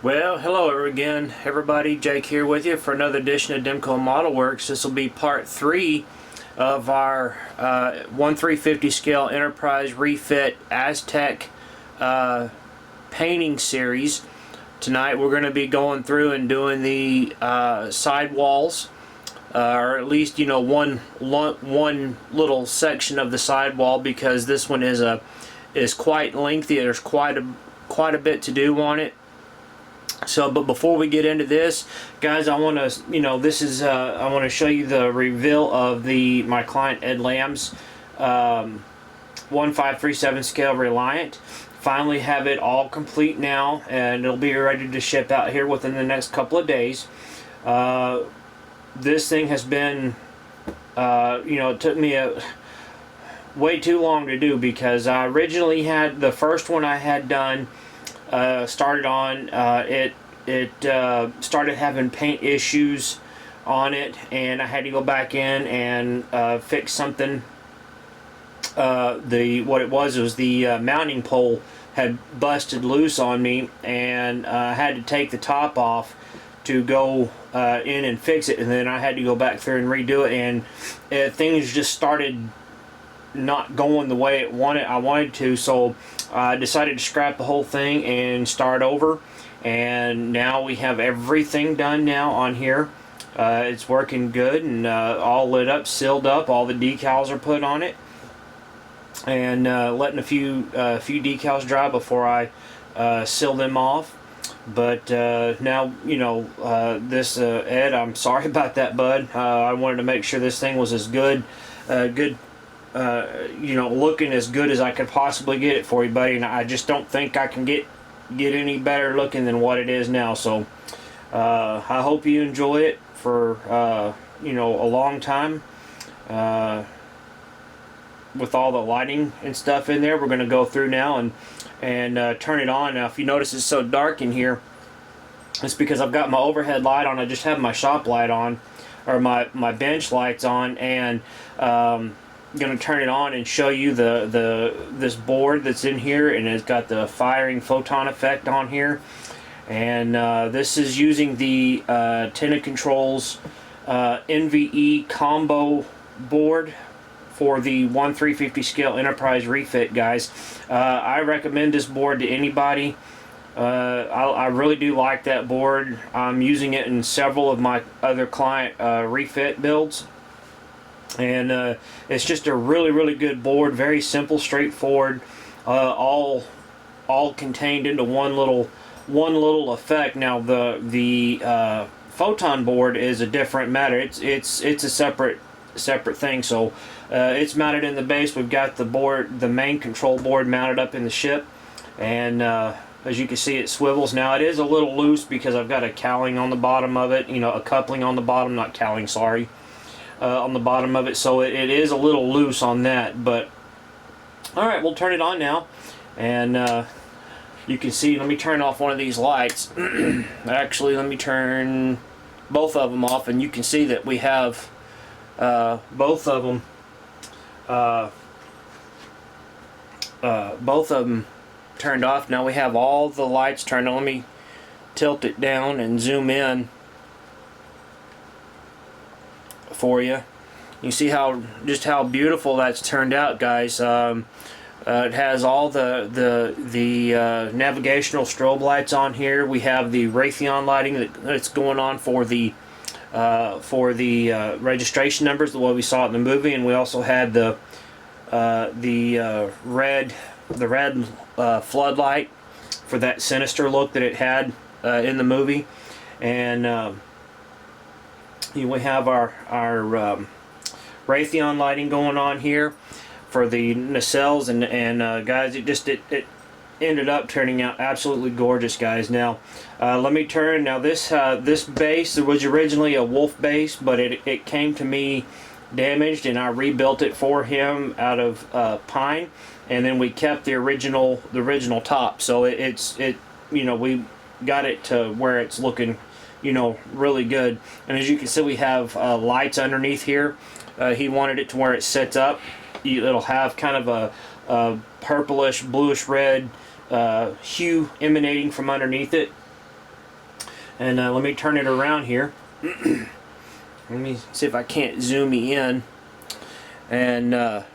Well, hello again, everybody. Jake here with you for another edition of Demko Modelworks. This will be part 3 of our 1/350 scale Enterprise Refit Aztec painting series. Tonight we're going to be going through and doing the side walls, or at least one little section of the side wall, because this one is quite lengthy. There's quite a bit to do on it. So, but before we get into this, guys, I want to, I want to show you the reveal of my client Ed Lamb's 1537 scale Reliant. Finally have it all complete now, and it'll be ready to ship out here within the next couple of days. This thing has been, it took me way too long to do, because I originally had the first one I had done. Started on it started having paint issues on it, and I had to go back in and fix something. What it was the mounting pole had busted loose on me, and I had to take the top off to go in and fix it, and then I had to go back through and redo it, and things just started not going the way I wanted to, so I decided to scrap the whole thing and start over. And now we have everything done now on here. It's working good, and all lit up, sealed up. All the decals are put on it, and letting a few decals dry before I seal them off. But now, this Ed, I'm sorry about that, bud. I wanted to make sure this thing was as good looking as good as I could possibly get it for you, buddy, and I just don't think I can get any better looking than what it is now. So I hope you enjoy it for a long time, with all the lighting and stuff in there. We're going to go through now and turn it on. Now, if you notice it's so dark in here, it's because I've got my overhead light on. I just have my shop light on, or my bench lights on, and going to turn it on and show you this board that's in here, and it's got the firing photon effect on here. And this is using the Tenna Controls NVE combo board for the 1/350 scale Enterprise Refit, guys. I recommend this board to anybody. I really do like that board. I'm using it in several of my other client refit builds. And it's just a really good board, very simple, straightforward, all contained into one little effect. Now the photon board is a different matter. It's a separate thing. So it's mounted in the base. We've got the main control board mounted up in the ship, and as you can see, it swivels. Now it is a little loose because I've got a cowling on the bottom of it, a coupling on the bottom, not cowling, sorry. On the bottom of it, so it is a little loose on that. But alright, we'll turn it on now, and you can see, let me turn off one of these lights. Actually, let me turn both of them off, and you can see that we have both of them turned off. Now we have all the lights turned on. Let me tilt it down and zoom in for you. You see just how beautiful that's turned out, guys. It has all the navigational strobe lights on here. We have the Raytheon lighting that's going on for the registration numbers, the way we saw it in the movie, and we also had the red floodlight for that sinister look that it had in the movie. And we have our Raytheon lighting going on here for the nacelles, and guys, it ended up turning out absolutely gorgeous, guys. Now let me turn. Now this base, it was originally a Wolf base, but it came to me damaged, and I rebuilt it for him out of pine, and then we kept the original top. So we got it to where it's looking really good. And as you can see, we have lights underneath here. He wanted it to where it sets up. It'll have kind of a, a, purplish, bluish red hue emanating from underneath it. And let me turn it around here. Let me see if I can't zoom me in. And let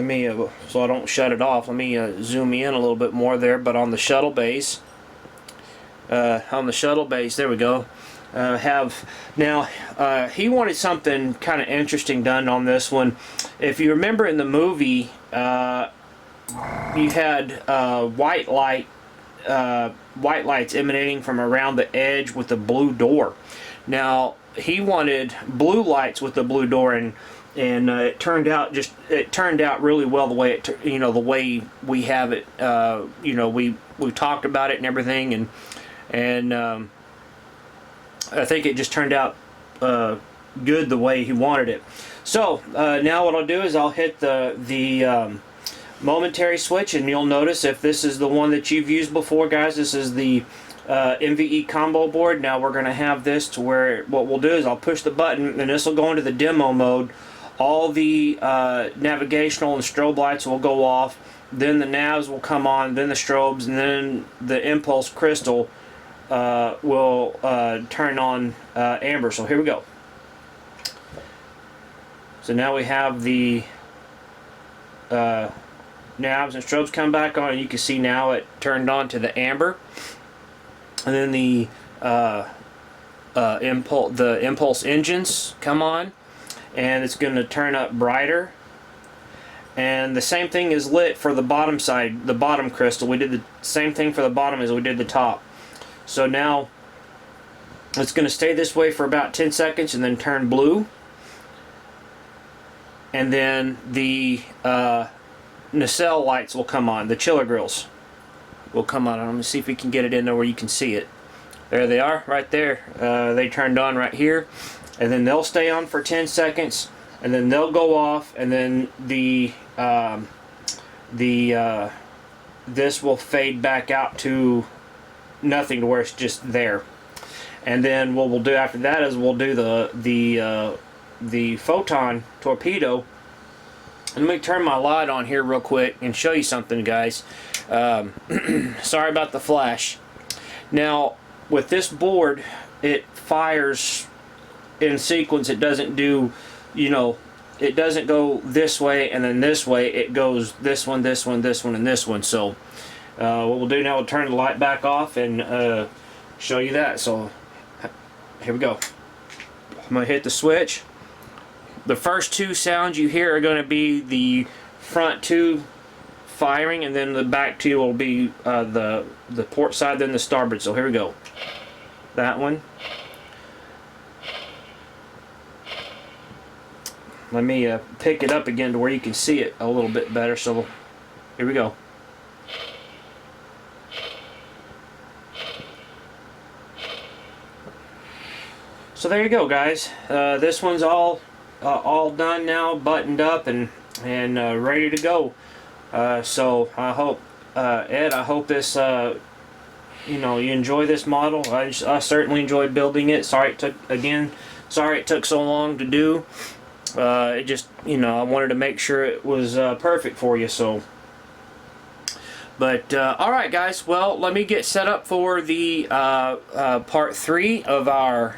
me, so I don't shut it off, let me zoom me in a little bit more there. But on the shuttle base, there we go. He wanted something kind of interesting done on this one. If you remember in the movie, you had white lights emanating from around the edge with the blue door. Now he wanted blue lights with the blue door, and it turned out really well the way the way we have it. We talked about it and everything, and I think it just turned out good the way he wanted it. So now what I'll do is I'll hit the momentary switch, and you'll notice if this is the one that you've used before, guys, this is the MVE combo board. Now we're going to have this to where what we'll do is I'll push the button and this will go into the demo mode. All the navigational and strobe lights will go off, then the navs will come on, then the strobes, and then the impulse crystal will turn on amber. So here we go. So now we have the navs and strobes come back on, and you can see now it turned on to the amber, and then the impulse engines come on, and it's going to turn up brighter. And the same thing is lit for the bottom side, the bottom crystal. We did the same thing for the bottom as we did the top. So now it's going to stay this way for about 10 seconds and then turn blue. And then the nacelle lights will come on. The chiller grills will come on. I'm going to see if we can get it in there where you can see it. There they are, right there. They turned on right here. And then they'll stay on for 10 seconds. And then they'll go off. And then this will fade back out to nothing, to where it's just there. And then what we'll do after that is we'll do the photon torpedo. And let me turn my light on here real quick and show you something, guys. Sorry about the flash. Now with this board, it fires in sequence. It doesn't do, it doesn't go this way and then this way. It goes this one, this one, this one, and this one. So what we'll do now, we'll turn the light back off and show you that. So here we go. I'm going to hit the switch. The first two sounds you hear are going to be the front two firing, and then the back two will be the port side, then the starboard. So here we go. That one. Let me pick it up again to where you can see it a little bit better. So here we go. So there you go, guys. This one's all done now, buttoned up and ready to go. So I hope, Ed, I hope this, you enjoy this model. I certainly enjoyed building it. Sorry it took so long to do. It just, I wanted to make sure it was perfect for you. So, but all right, guys. Well, let me get set up for the part 3 of our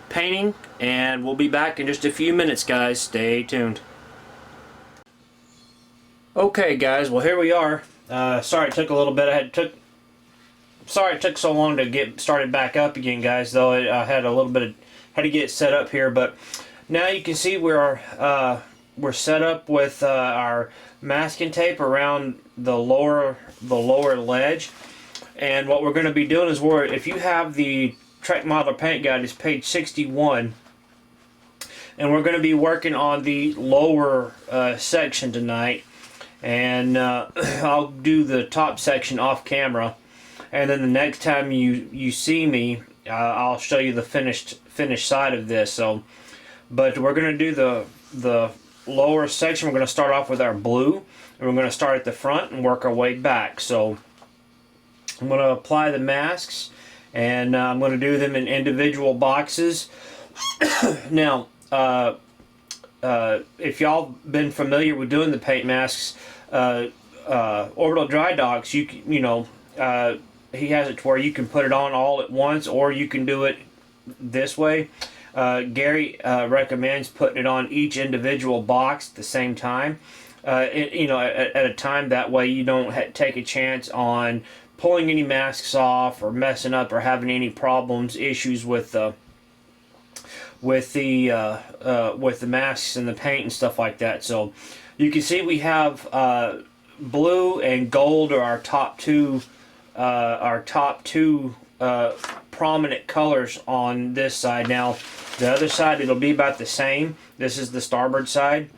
painting, and we'll be back in just a few minutes, guys. Stay tuned. Okay, guys. Well, here we are. Sorry it took a little bit. Sorry it took so long to get started back up again, guys. Though I had a little bit had to get it set up here, but now you can see we're set up with our masking tape around the lower ledge. And what we're going to be doing is, if you have the Trek Modeler Paint Guide, it's page 61, and we're going to be working on the lower section tonight, and I'll do the top section off camera, and then the next time you see me, I'll show you the finished side of this. So, but we're going to do the lower section. We're going to start off with our blue, and we're going to start at the front and work our way back. So I'm going to apply the masks, and I'm going to do them in individual boxes. Now, if y'all been familiar with doing the paint masks, orbital dry docks, you know, he has it to where you can put it on all at once, or you can do it this way. Gary recommends putting it on each individual box at the same time. You know, at a time, that way you don't take a chance on pulling any masks off or messing up or having any problems, issues with the masks and the paint and stuff like that. So you can see we have blue and gold are our top two prominent colors on this side. Now the other side, it'll be about the same. This is the starboard side,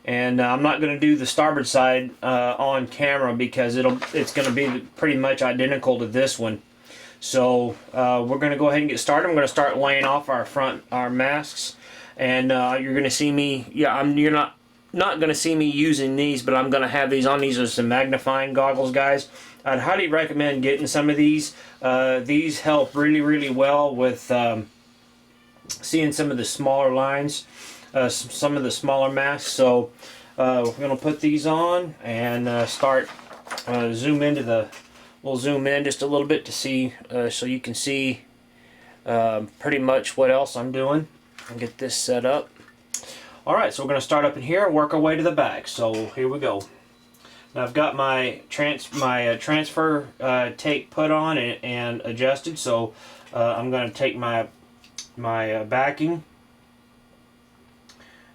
and I'm not going to do the starboard side on camera because it's going to be pretty much identical to this one. So we're going to go ahead and get started. I'm going to start laying off our masks, and you're going to see me. Yeah, you're not going to see me using these, but I'm going to have these on. These are some magnifying goggles, guys. I'd highly recommend getting some of these. These help really well with seeing some of the smaller lines, some of the smaller masks. So we're going to put these on and start zoom into the. We'll zoom in just a little bit to see, so you can see pretty much what else I'm doing and get this set up. Alright, so we're going to start up in here and work our way to the back. So here we go. Now I've got my transfer tape put on and adjusted, so I'm going to take my backing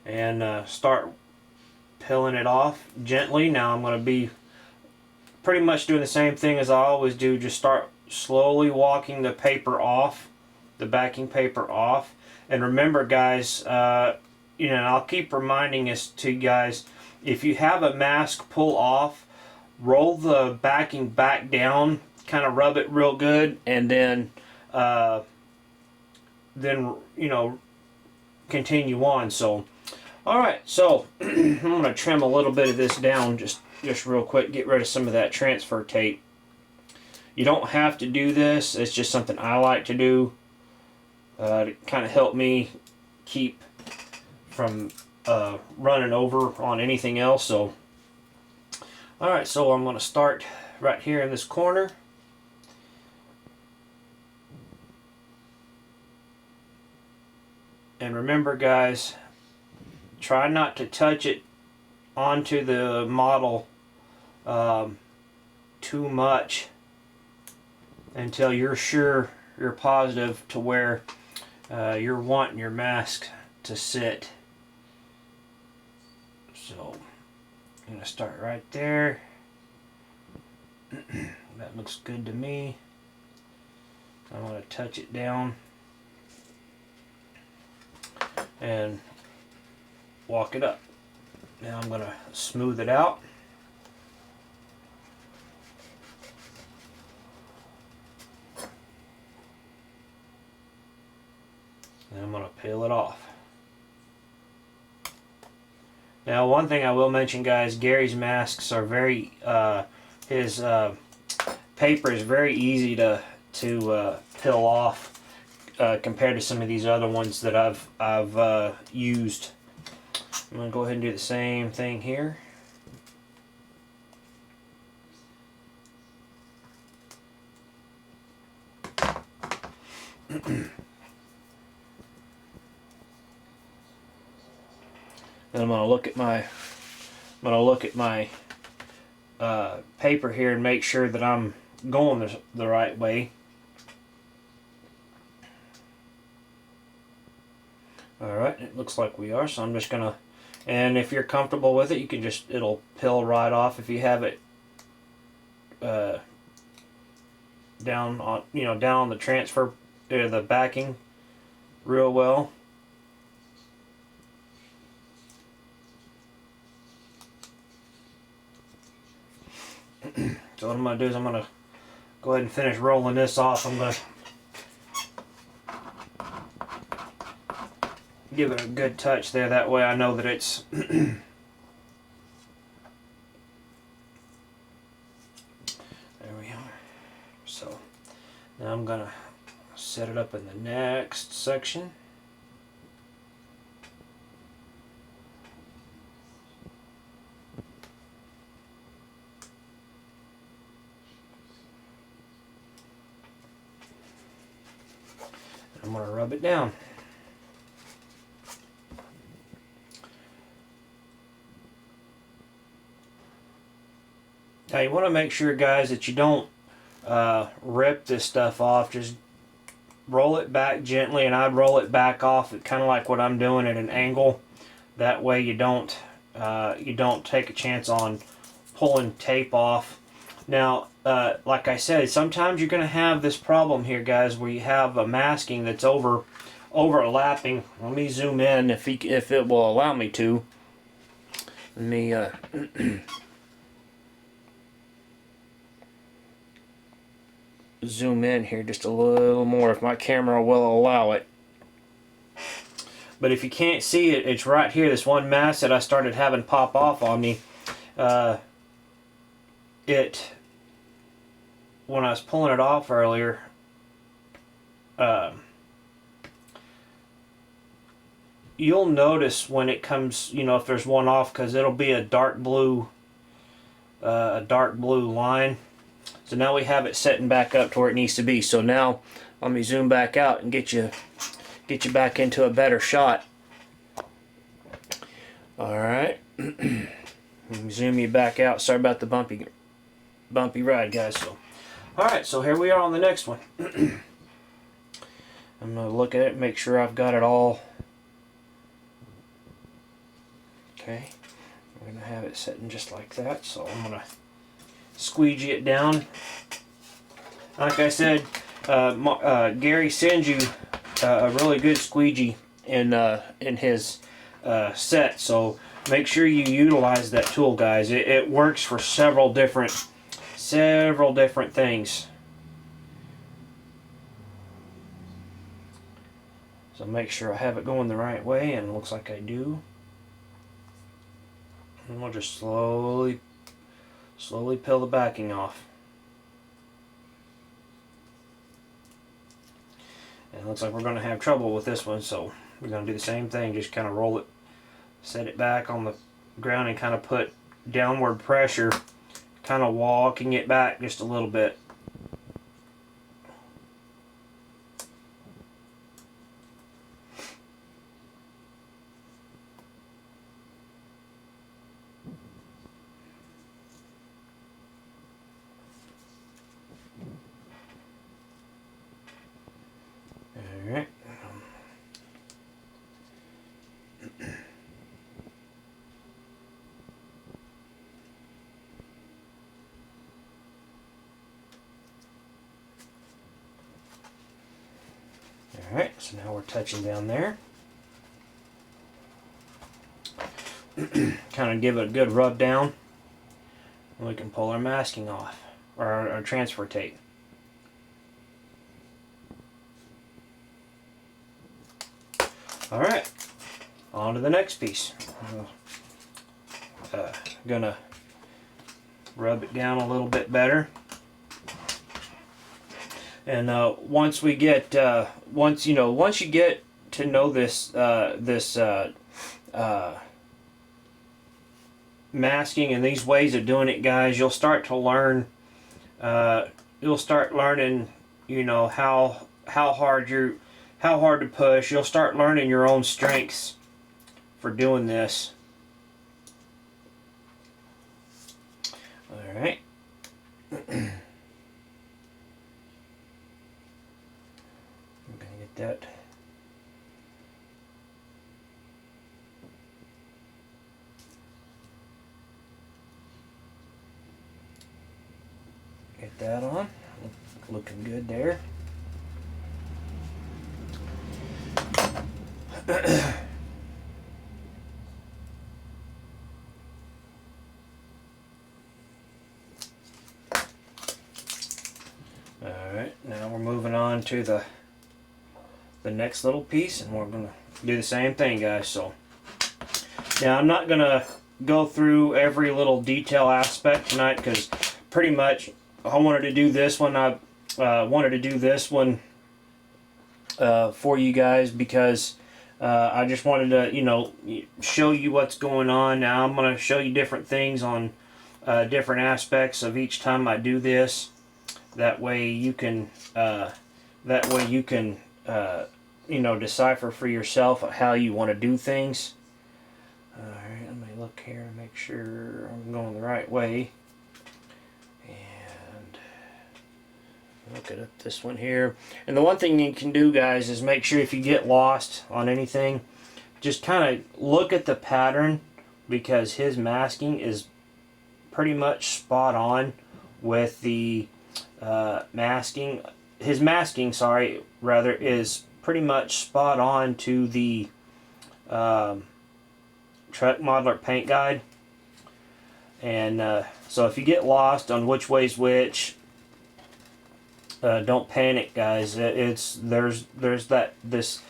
and start peeling it off gently. Now I'm going to be pretty much doing the same thing as I always do. Just start slowly walking the paper off, the backing paper off. And remember, guys, you know, I'll keep reminding this to you guys, if you have a mask pull off, roll the backing back down, kind of rub it real good, and then you know, continue on. So alright, so I'm going to trim a little bit of this down just real quick, get rid of some of that transfer tape. You don't have to do this, it's just something I like to do to kind of help me keep from running over on anything else. So alright, so I'm going to start right here in this corner. And remember, guys, try not to touch it onto the model too much until you're sure, you're positive to where you're wanting your mask to sit. So I'm going to start right there. That looks good to me. I'm going to touch it down and walk it up. Now I'm going to smooth it out. And I'm going to peel it off. Now, one thing I will mention, guys, Gary's masks are very, his paper is very easy to peel off compared to some of these other ones that I've used. I'm going to go ahead and do the same thing here. And I'm going to look at my paper here and make sure that I'm going the right way. Alright, it looks like we are, so I'm just going to, and if you're comfortable with it, you can just, it'll peel right off if you have it down on, you know, down on the transfer, the backing real well. So what I'm going to do is I'm going to go ahead and finish rolling this off. I'm going to give it a good touch there, that way I know that it's there we are. So now I'm going to set it up in the next section. I'm going to rub it down. Now you want to make sure, guys, that you don't rip this stuff off. Just roll it back gently, and I'd roll it back off kind of like what I'm doing at an angle. That way you don't take a chance on pulling tape off. Now, like I said, sometimes you're going to have this problem here, guys, where you have a masking that's overlapping. Let me zoom in if it will allow me to. Let me zoom in here just a little more if my camera will allow it. But if you can't see it, it's right here. This one mask that I started having pop off on me. When I was pulling it off earlier, you'll notice when it comes, if there's one off, because it'll be a dark blue line. So now we have it setting back up to where it needs to be. So now let me zoom back out and get you back into a better shot. All right. Zoom you back out. Sorry about the bumpy ride, guys. So, all right. So here we are on the next one. I'm gonna look at it, make sure I've got it all. Okay. We're gonna have it sitting just like that. So I'm gonna squeegee it down. Like I said, Gary sends you a really good squeegee in his set, so make sure you utilize that tool, guys. It works for several different things. So make sure I have it going the right way, and it looks like I do. And we'll just slowly peel the backing off. And it looks like we're going to have trouble with this one, so we're going to do the same thing. Just kind of roll it, set it back on the ground, and kind of put downward pressure, kind of walking it back just a little bit. Alright. Alright, so now we're touching down there. Kind of give it a good rub down, and we can pull our masking off, or our transfer tape. Alright, on to the next piece. Gonna rub it down a little bit better. And once you get to know this masking and these ways of doing it, guys, you'll start to learn. You'll start learning, how hard to push. You'll start learning your own strengths for doing this. All right. I'm gonna get that. Get that on. Looking good there. Alright, now we're moving on to the next little piece, and we're going to do the same thing, guys. So now I'm not going to go through every little detail aspect tonight, because pretty much I wanted to do this one. I wanted to do this one for you guys, because I just wanted to, show you what's going on. Now I'm going to show you different things on different aspects of each time I do this. That way you can you know, decipher for yourself how you want to do things. Alright, let me look here and make sure I'm going the right way. And look at this one here. And the one thing you can do, guys, is make sure if you get lost on anything, just kind of look at the pattern, because his masking is pretty much spot on with the masking. His masking, sorry, rather, is pretty much spot on to the Truck Modeler paint guide. And so if you get lost on which way's which, don't panic, guys. There's this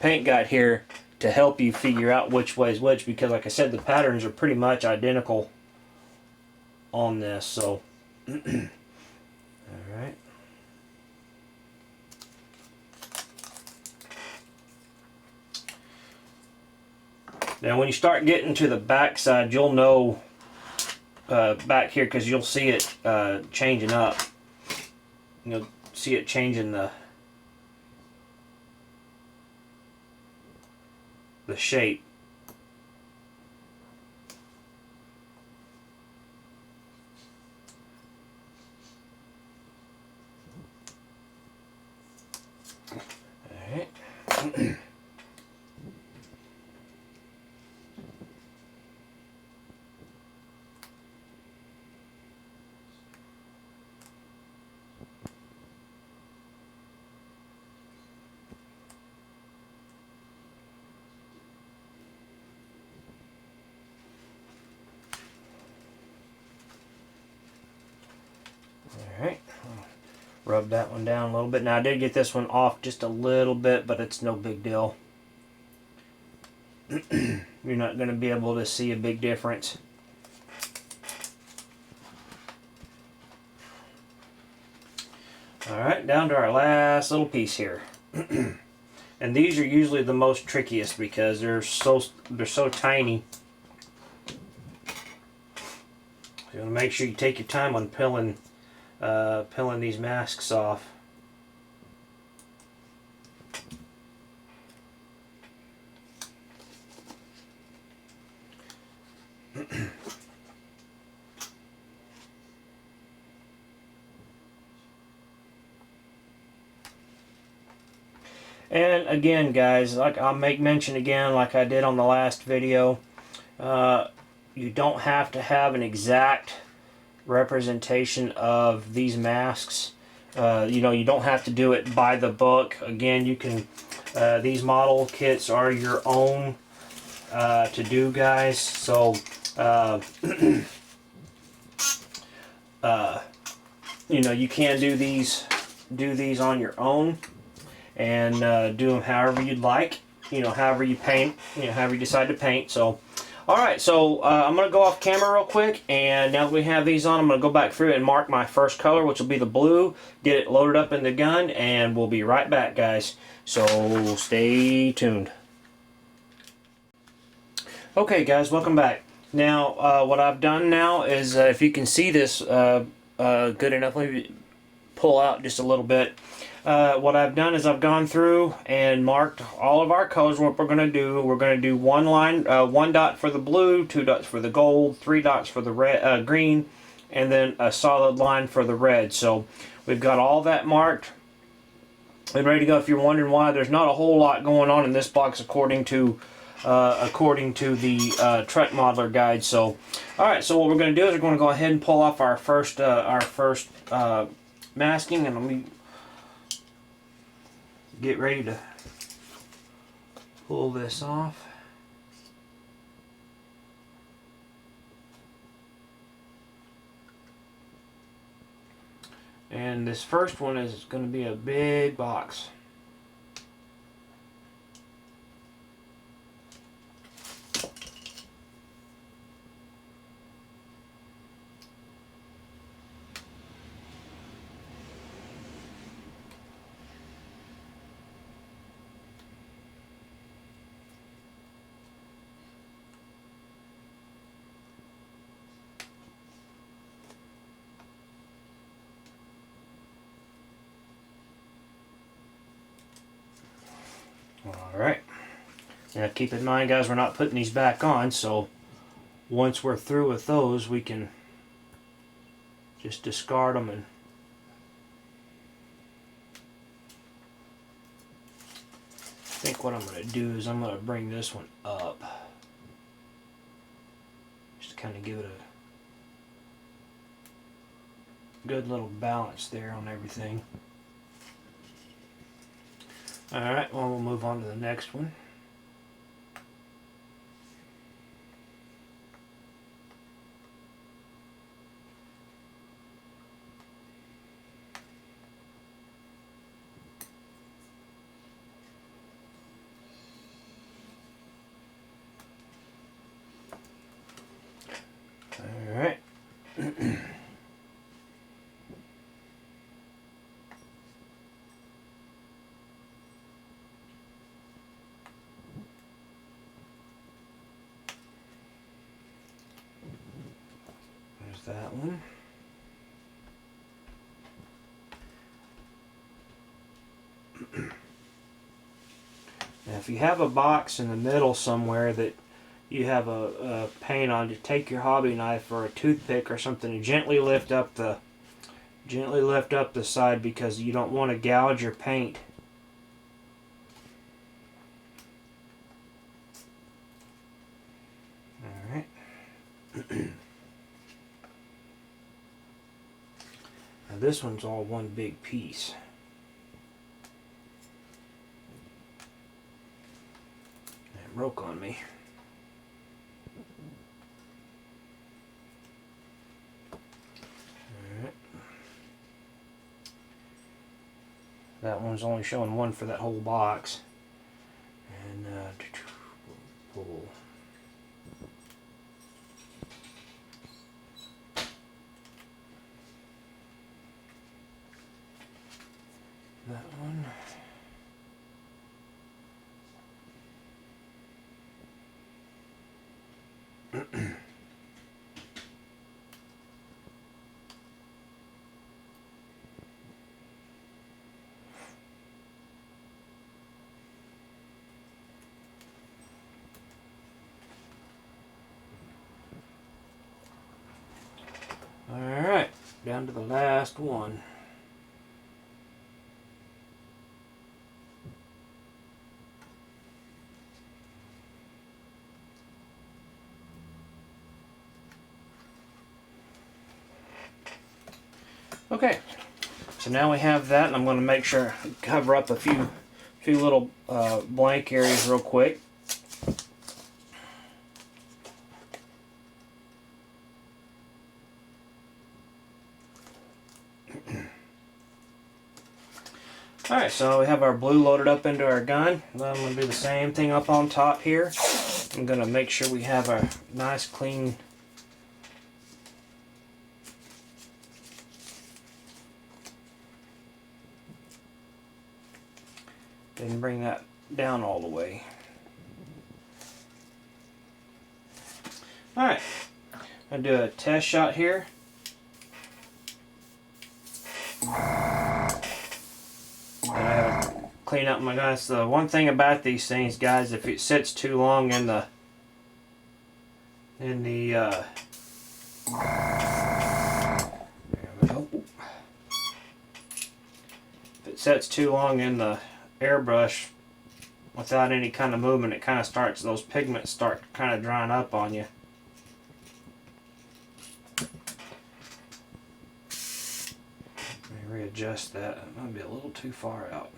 paint guide here to help you figure out which way's which, because like I said, the patterns are pretty much identical on this. So all right. Now when you start getting to the back side, you'll know back here, because you'll see it changing up. You'll see it changing the shape. All right. Alright, rub that one down a little bit. Now I did get this one off just a little bit, but it's no big deal. You're not going to be able to see a big difference. Alright, down to our last little piece here. And these are usually the most trickiest because they're so tiny. So you want to make sure you take your time on peeling these masks off. And again, guys, like I'll make mention again, like I did on the last video, you don't have to have an exact representation of these masks. You know, you don't have to do it by the book. Again, you can, these model kits are your own to do, guys. So, you know, you can do these on your own and do them however you'd like. You know, however you paint, you know, however you decide to paint. So, alright, so I'm going to go off camera real quick, and now that we have these on, I'm going to go back through and mark my first color, which will be the blue, get it loaded up in the gun, and we'll be right back, guys. So, stay tuned. Okay, guys, welcome back. Now, what I've done now is, if you can see this good enough, let me pull out just a little bit. What I've done is I've gone through and marked all of our colors. What we're going to do, we're going to do one line, one dot for the blue, 2 dots for the gold, 3 dots for the red, green, and then a solid line for the red. So we've got all that marked and ready to go. If you're wondering why there's not a whole lot going on in this box according to the Truck Modeler guide. So, all right. So what we're going to do is we're going to go ahead and pull off our first masking, and let me get ready to pull this off. And this first one is going to be a big box. Alright. Now keep in mind, guys, we're not putting these back on, so once we're through with those, we can just discard them. And I think what I'm going to do is I'm going to bring this one up. Just kind of give it a good little balance there on everything. Alright, well, we'll move on to the next one. Alright. There's that one. Now if you have a box in the middle somewhere that you have a paint on, to take your hobby knife or a toothpick or something and gently lift up the side, because you don't want to gouge your paint. Alright. Now this one's all one big piece. It broke on me. That one's only showing one for that whole box. And pull. That one. Alright, down to the last one. Okay, so now we have that, and I'm going to make sure I cover up a few little blank areas real quick. Alright, so we have our blue loaded up into our gun. Then I'm going to do the same thing up on top here. I'm going to make sure we have a nice clean and bring that down all the way. Alright, I'm going to do a test shot here. Clean up my guns. The one thing about these things, guys, if it sits too long in the there we go. If it sits too long in the airbrush without any kind of movement, it kind of starts, those pigments start kind of drying up on you. Readjust that. It might be a little too far out.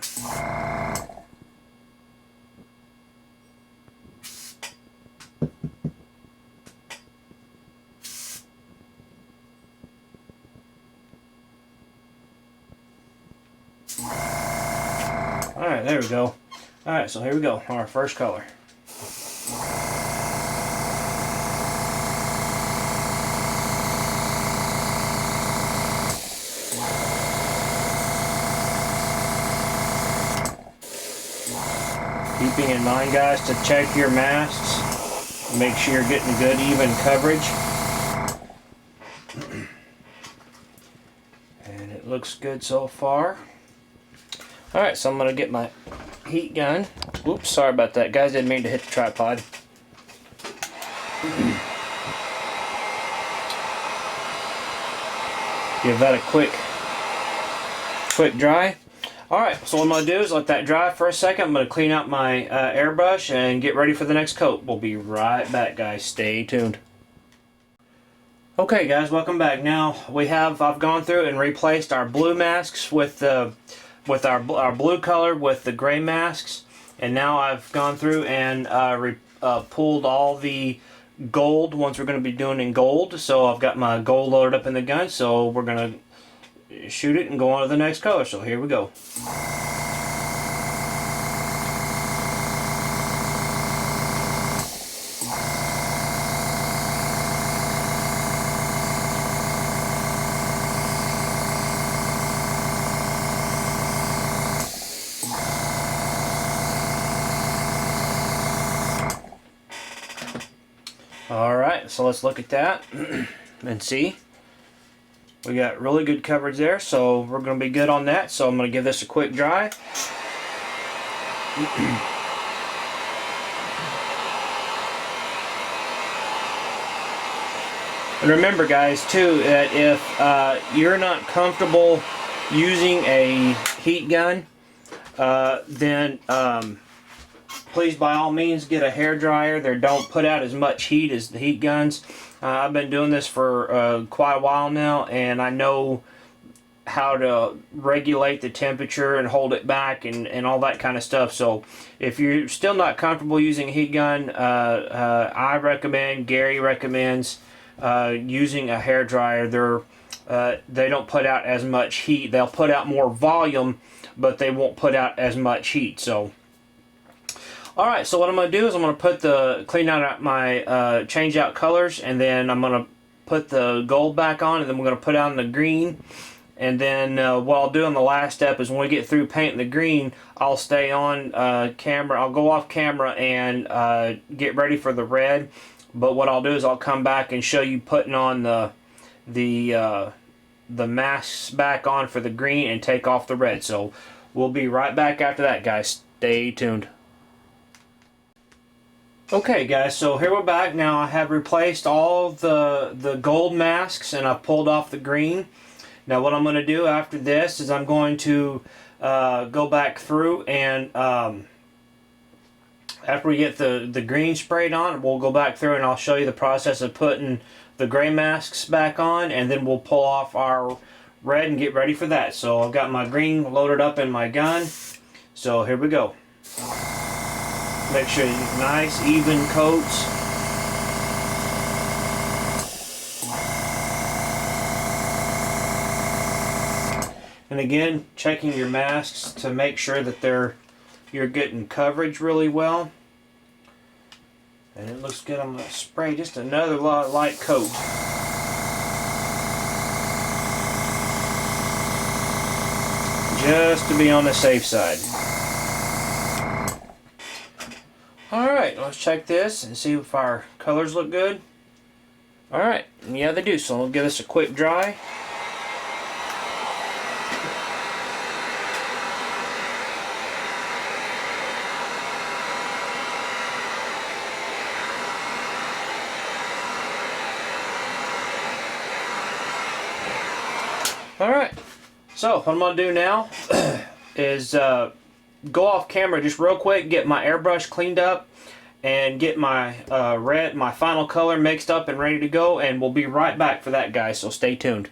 Alright, there we go. Alright, so here we go. Our first color. Keeping in mind, guys, to check your masks. Make sure you're getting good, even coverage. And it looks good so far. Alright, so I'm going to get my heat gun. Whoops, sorry about that, guys. Didn't mean to hit the tripod. Give that a quick dry. Alright, so what I'm going to do is let that dry for a second. I'm going to clean out my airbrush and get ready for the next coat. We'll be right back, guys. Stay tuned. Okay, guys, welcome back. Now I've gone through and replaced our blue masks with our blue color with the gray masks, and now I've gone through and pulled all the gold ones we're going to be doing in gold. So I've got my gold loaded up in the gun, so we're going to shoot it and go on to the next color. So here we go. Alright, so let's look at that and see. We got really good coverage there, so we're going to be good on that. So I'm going to give this a quick dry. And remember, guys, too, that if you're not comfortable using a heat gun, then please, by all means, get a hair dryer. They don't put out as much heat as the heat guns. I've been doing this for quite a while now, and I know how to regulate the temperature and hold it back and all that kind of stuff. So if you're still not comfortable using a heat gun, I recommend, Gary recommends using a hair dryer. They don't put out as much heat. They'll put out more volume, but they won't put out as much heat. So alright, so what I'm going to do is I'm going to clean out my change out colors, and then I'm going to put the gold back on, and then we're going to put on the green. And then what I'll do on the last step is when we get through painting the green, I'll stay on camera. I'll go off camera and get ready for the red. But what I'll do is I'll come back and show you putting on the masks back on for the green and take off the red. So we'll be right back after that, guys. Stay tuned. Okay, guys, so here we're back. Now I have replaced all the gold masks, and I've pulled off the green. Now what I'm going to do after this is I'm going to go back through and after we get the green sprayed on, we'll go back through and I'll show you the process of putting the gray masks back on, and then we'll pull off our red and get ready for that. So I've got my green loaded up in my gun. So here we go. Make sure you get nice even coats. And again, checking your masks to make sure that you're getting coverage really well. And it looks good. I'm going to spray just another light coat. Just to be on the safe side. Alright, let's check this and see if our colors look good. Alright, yeah they do, so we'll give this a quick dry. Alright, so what I'm going to do now is go off camera just real quick, get my airbrush cleaned up, and get my my final color mixed up and ready to go, and we'll be right back for that, guys, so stay tuned.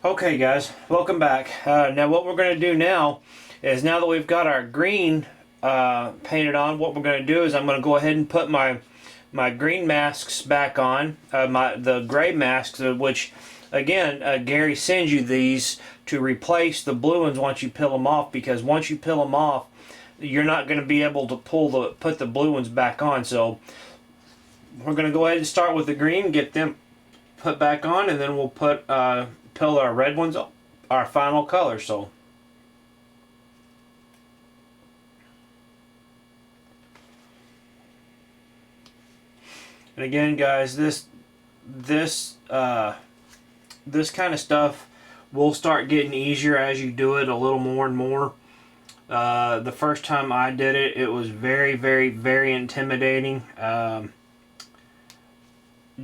Okay, guys, welcome back. Now what we're going to do now is, now that we've got our green painted on, what we're going to do is I'm going to go ahead and put my green masks back on, the gray masks, which again, Gary sends you these to replace the blue ones once you peel them off, because once you peel them off, you're not going to be able to put the blue ones back on. So we're going to go ahead and start with the green, get them put back on, and then we'll peel our red ones, our final color. So and again, guys, this kind of stuff will start getting easier as you do it a little more and more. The first time I did it, it was very, very, very intimidating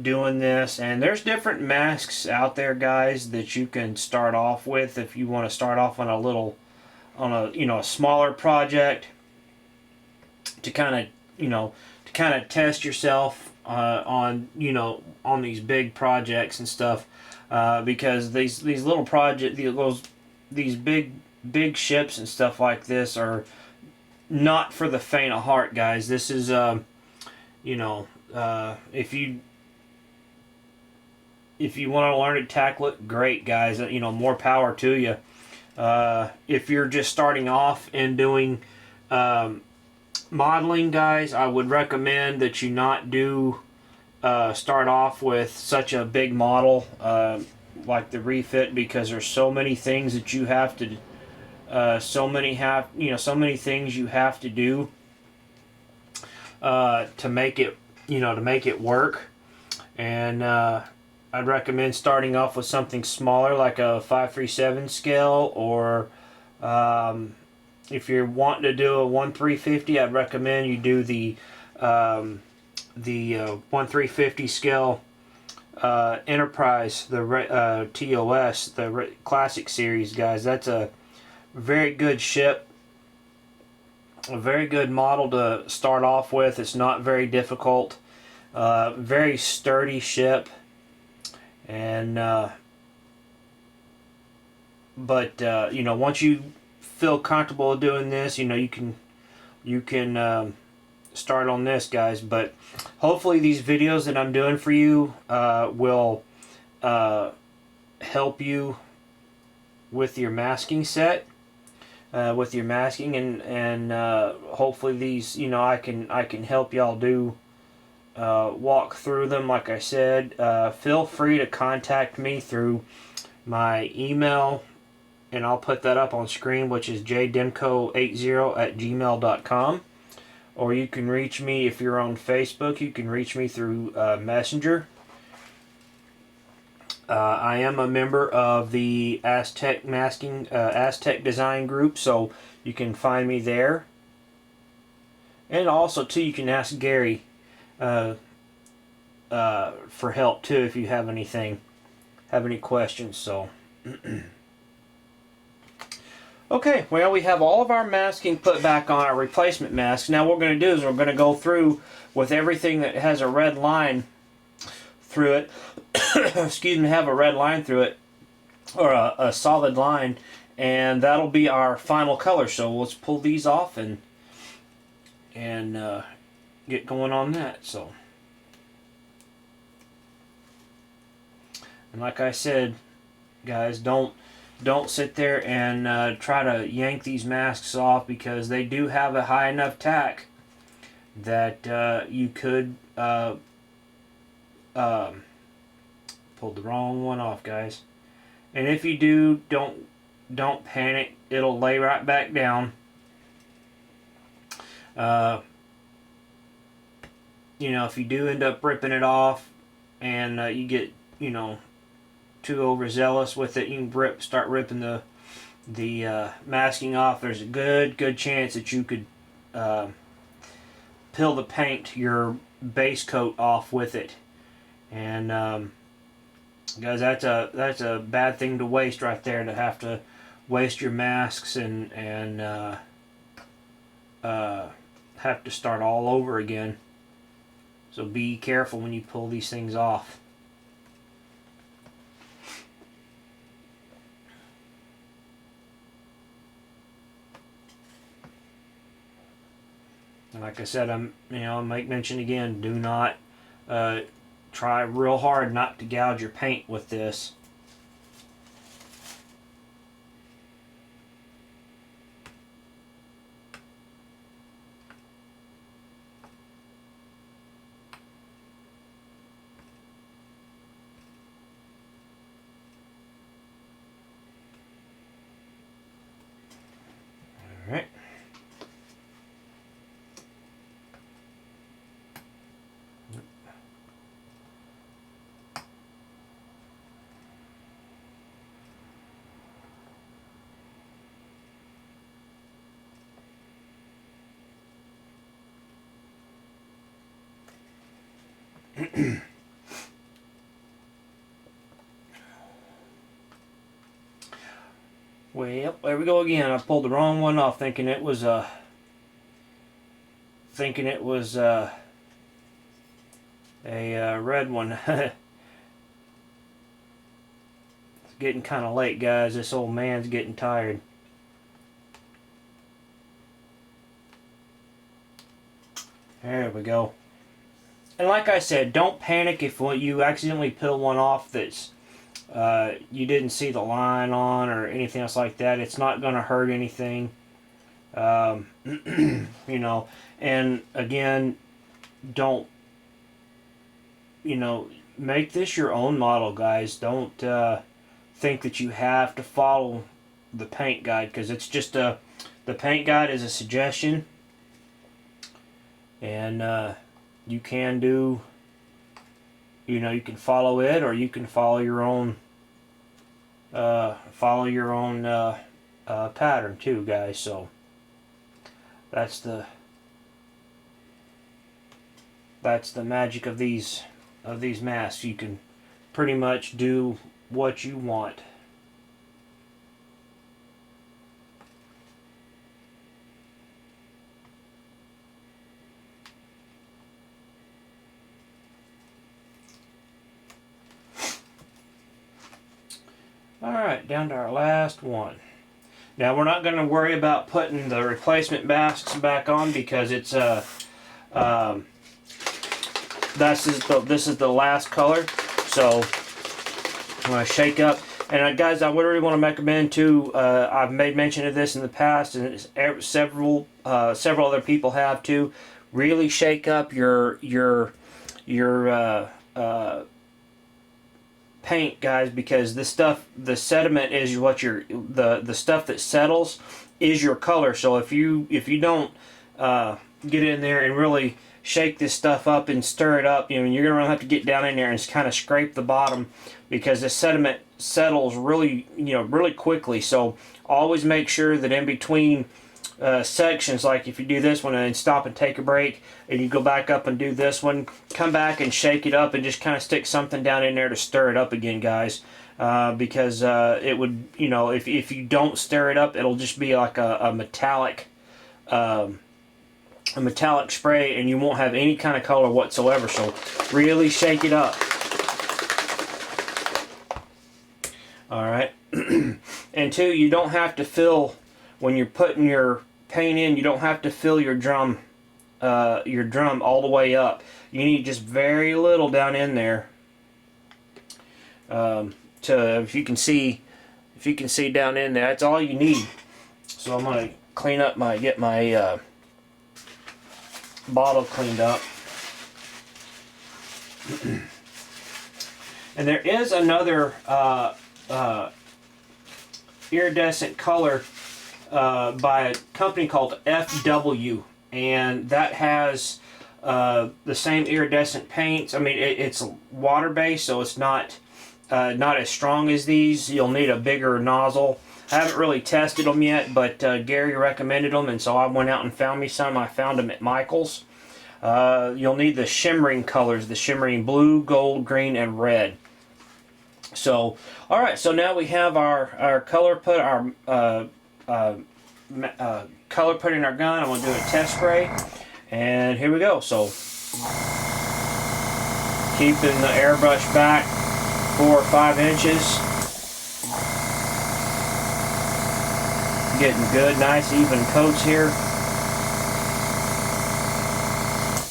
doing this. And there's different masks out there, guys, that you can start off with if you want to start off on a smaller project to kind of test yourself on these big projects and stuff, because these little project these big ships and stuff like this are not for the faint of heart, guys. This is if you want to learn to tackle it, great, guys. More power to you. If you're just starting off and doing modeling, guys, I would recommend that you not do start off with such a big model like the refit, because there's so many things that you have to so many things you have to do to make it work. And I'd recommend starting off with something smaller, like a 537 scale, or if you're wanting to do a 1/350, I'd recommend you do the 1/350 scale Enterprise, the TOS, the Classic Series, guys. That's a very good ship, a very good model to start off with. It's not very difficult, very sturdy ship, and once you feel comfortable doing this, you can start on this, guys. But hopefully these videos that I'm doing for you will help you with your masking set, with your masking, and hopefully these, I can help y'all do walk through them. Like I said, feel free to contact me through my email, and I'll put that up on screen, which is jdemco80@gmail.com. Or you can reach me, if you're on Facebook, you can reach me through Messenger. I am a member of the Aztec Design group, so you can find me there. And also, too, you can ask Gary for help, too, if you have any questions. So okay, well, we have all of our masking put back on, our replacement masks. Now what we're going to do is we're going to go through with everything that has a red line through it. Excuse me, have a red line through it, or a solid line, and that'll be our final color. So let's pull these off and get going on that. So, and like I said, guys, don't sit there and try to yank these masks off, because they do have a high enough tack that you could pulled the wrong one off, guys. And if you do, don't panic. It'll lay right back down. If you do end up ripping it off and you get too overzealous with it, you can start ripping the masking off. There's a good chance that you could peel the paint, your base coat, off with it. And guys, that's a bad thing to waste right there, to have to waste your masks and have to start all over again. So be careful when you pull these things off. And like I said, I'll make mention again, do not try real hard not to gouge your paint with this. All right. Well, there we go again. I pulled the wrong one off, thinking it was a red one. It's getting kind of late, guys. This old man's getting tired. There we go. And like I said, don't panic if you accidentally peel one off that's you didn't see the line on or anything else like that. It's not going to hurt anything. You know, and again, don't, you know, make this your own model, guys. Don't think that you have to follow the paint guide, because it's just the paint guide is a suggestion, and you can do, you know, you can follow it, or you can follow your own pattern too, guys. So that's the magic of these masks. You can pretty much do what you want. Alright, down to our last one. Now we're not going to worry about putting the replacement masks back on, because it's this is the last color. So I'm going to shake up. And guys, I would really want to recommend too, I've made mention of this in the past, and several other people have too. Really shake up your paint, guys, because this stuff, the sediment is what the stuff that settles is your color. So if you don't get in there and really shake this stuff up and stir it up, you know, you're gonna have to get down in there and kind of scrape the bottom, because the sediment settles really, you know, really quickly. So always make sure that in between sections, like if you do this one and stop and take a break, and you go back up and do this one, come back and shake it up and just kind of stick something down in there to stir it up again, guys, because it would, you know, if you don't stir it up, it'll just be like a metallic spray, and you won't have any kind of color whatsoever. So really shake it up. Alright. And two, you don't have to fill, when you're putting your paint in, you don't have to fill your drum all the way up. You need just very little down in there. If you can see down in there, that's all you need. So I'm gonna clean up get my bottle cleaned up. And there is another iridescent color by a company called FW, and that has the same iridescent paints. I mean, it's water based, so it's not as strong as these. You'll need a bigger nozzle. I haven't really tested them yet, but Gary recommended them, and so I went out and found me some. I found them at Michael's. You'll need the shimmering colors, the shimmering blue, gold, green, and red. So, all right. So now we have our color put, our color put in our gun. I'm going to do a test spray, and here we go. So, keeping the airbrush back 4 or 5 inches. Getting good, nice, even coats here.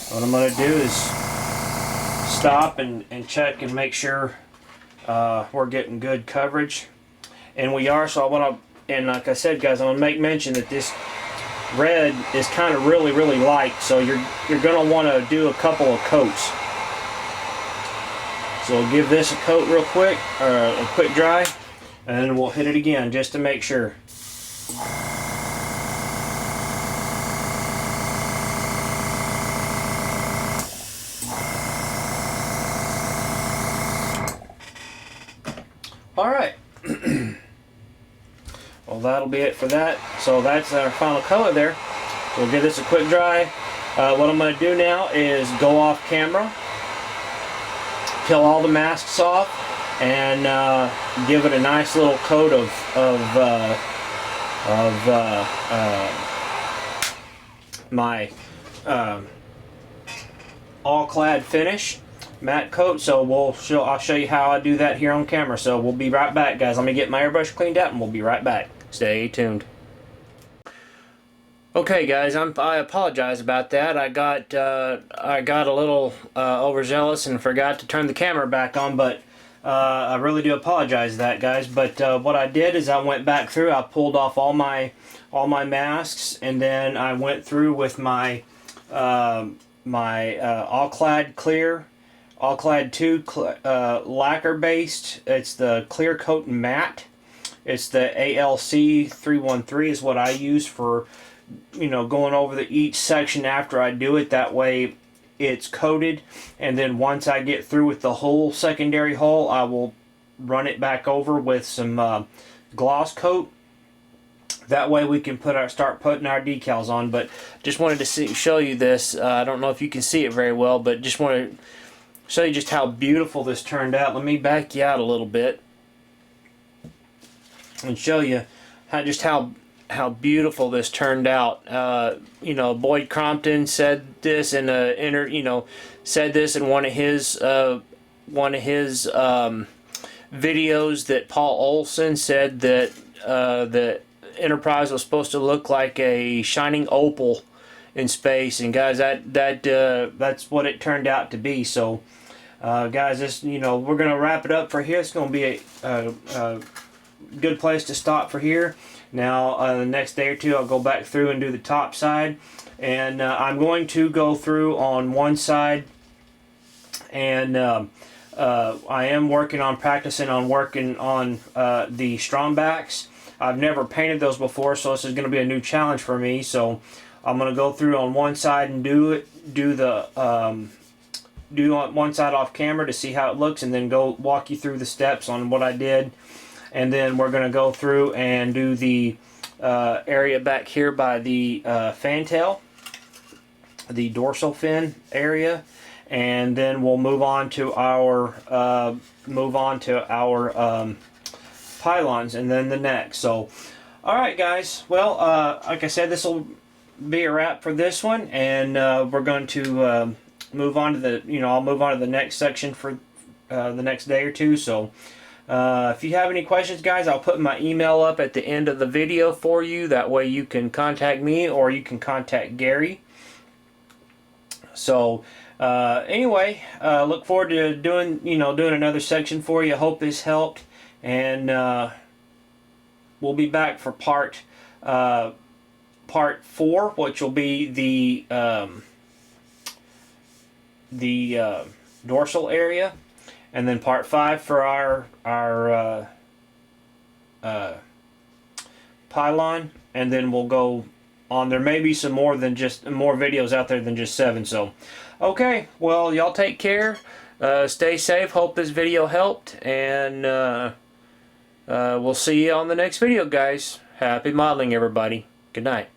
What I'm going to do is stop and check and make sure we're getting good coverage. And we are, so I want to, and like I said, guys, I want to make mention that this red is kind of really, really light, so you're going to want to do a couple of coats. So we'll give this a coat real quick, or a quick dry, and then we'll hit it again just to make sure. Alright. Well, that'll be it for that. So that's our final color there. So we'll give this a quick dry. What I'm going to do now is go off camera peel all the masks off and give it a nice little coat of my all clad finish matte coat. So I'll show you how I do that here on camera. So we'll be right back, guys. Let me get my airbrush cleaned out and we'll be right back. Stay tuned. Okay, guys, I apologize about that. I got a little overzealous and forgot to turn the camera back on, but I really do apologize for that, guys. But what I did is I went back through. I pulled off all my masks, and then I went through with my all clad clear, all clad 2 lacquer based. It's the clear coat matte. It's the ALC 313 is what I use for, you know, going over each section after I do it. That way it's coated, and then once I get through with the whole secondary hull, I will run it back over with some gloss coat. That way we can start putting our decals on. But just wanted to show you this. I don't know if you can see it very well, but just want to show you just how beautiful this turned out. Let me back you out a little bit and show you how beautiful this turned out. You know, Boyd Crompton said this in said this in one of his videos, that Paul Olson said that the Enterprise was supposed to look like a shining opal in space, and guys, that's what it turned out to be. So guys, this, you know, we're gonna wrap it up for here. It's gonna be a good place to stop for here. Now the next day or two I'll go back through and do the top side, and I'm going to go through on one side, and I am practicing on working on the Strombacks. I've never painted those before, so this is going to be a new challenge for me. So I'm going to go through on one side and do on one side off camera to see how it looks, and then go walk you through the steps on what I did. And then we're going to go through and do the area back here by the fantail, the dorsal fin area, and then we'll move on to our pylons and then the neck. So, all right, guys. Well, like I said, this will be a wrap for this one, and we're going to move on to the. I'll move on to the next section for the next day or two. So. If you have any questions, guys, I'll put my email up at the end of the video for you. That way you can contact me or you can contact Gary. So anyway, look forward to doing another section for you. Hope this helped, and we'll be back for part 4, which will be the dorsal area. And then part 5 for our pylon, and then we'll go on. There may be some more videos out there than just 7. So, okay, well, y'all take care, stay safe. Hope this video helped, and we'll see you on the next video, guys. Happy modeling, everybody. Good night.